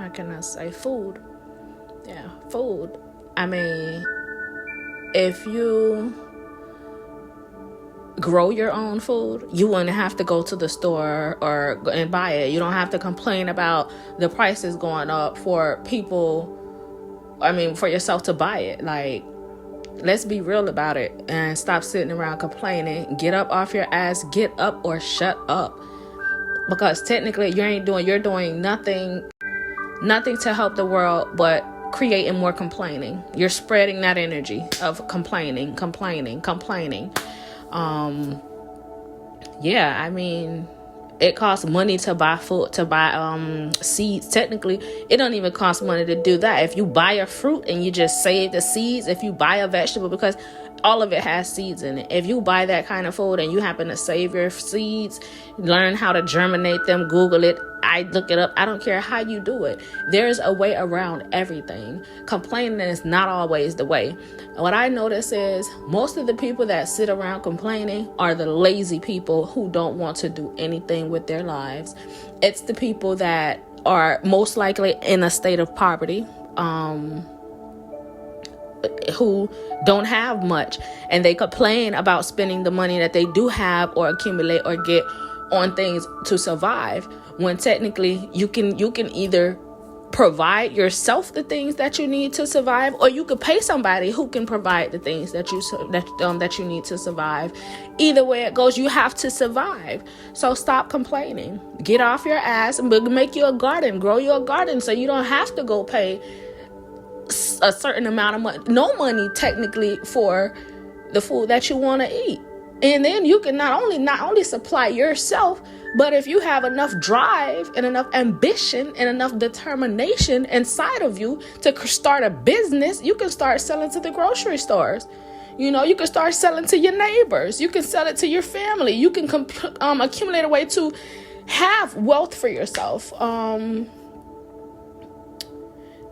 how can I say, food. Yeah, food. I mean, if you grow your own food, you wouldn't have to go to the store and buy it. You don't have to complain about the prices going up for people. I mean, for yourself to buy it. Like, let's be real about it and stop sitting around complaining. Get up off your ass. Get up or shut up. Because technically you're doing nothing to help the world but creating more complaining. You're spreading that energy of complaining. Yeah, I mean, it costs money to buy food, to buy seeds. Technically, it don't even cost money to do that. If you buy a fruit and you just save the seeds, if you buy a vegetable, because all of it has seeds in it. If you buy that kind of food and you happen to save your seeds, learn how to germinate them, Google it. I look it up. I don't care how you do it. There's a way around everything. Complaining is not always the way. What I notice is most of the people that sit around complaining are the lazy people who don't want to do anything with their lives. It's the people that are most likely in a state of poverty, who don't have much, and they complain about spending the money that they do have or accumulate or get on things to survive, when technically you can either provide yourself the things that you need to survive, or you could pay somebody who can provide the things that you need to survive. Either way it goes, you have to survive. So stop complaining. Get off your ass and make you a garden. Grow your garden so you don't have to go pay a certain amount of money, no money technically, for the food that you want to eat. And then you can not only supply yourself, but if you have enough drive and enough ambition and enough determination inside of you to start a business, you can start selling to the grocery stores. You know, you can start selling to your neighbors. You can sell it to your family. You can accumulate a way to have wealth for yourself.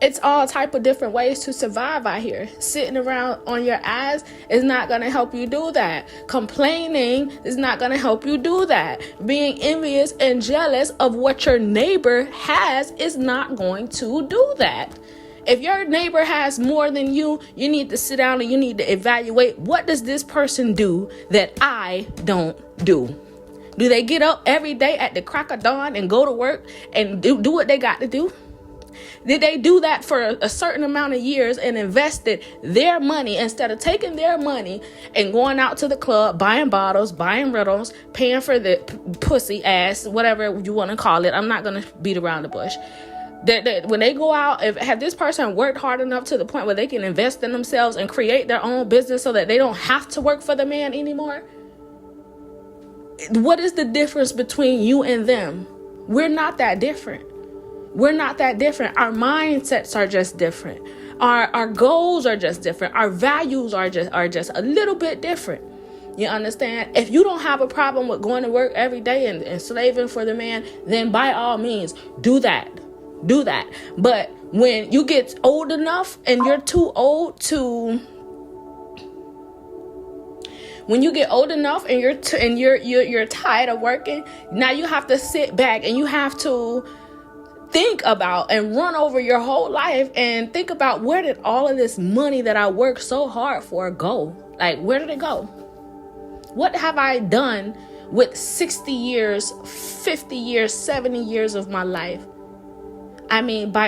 It's all type of different ways to survive out here. Sitting around on your ass is not going to help you do that. Complaining is not going to help you do that. Being envious and jealous of what your neighbor has is not going to do that. If your neighbor has more than you, you need to sit down and you need to evaluate, what does this person do that I don't do? Do they get up every day at the crack of dawn and go to work and do what they got to do? Did they do that for a certain amount of years and invested their money instead of taking their money and going out to the club, buying bottles, buying riddles, paying for the pussy ass, whatever you want to call it? I'm not going to beat around the bush. That when they go out, have this person worked hard enough to the point where they can invest in themselves and create their own business so that they don't have to work for the man anymore? What is the difference between you and them? We're not that different. We're not that different. Our mindsets are just different. Our goals are just different. Our values are just a little bit different. You understand? If you don't have a problem with going to work every day and slaving for the man, then by all means, do that. Do that. But when you get old enough and you're too old to... When you get old enough and you're tired of working, now you have to sit back and you have to think about and run over your whole life and think about, where did all of this money that I worked so hard for go? Like, where did it go? What have I done with 60 years, 50 years, 70 years of my life? I mean, by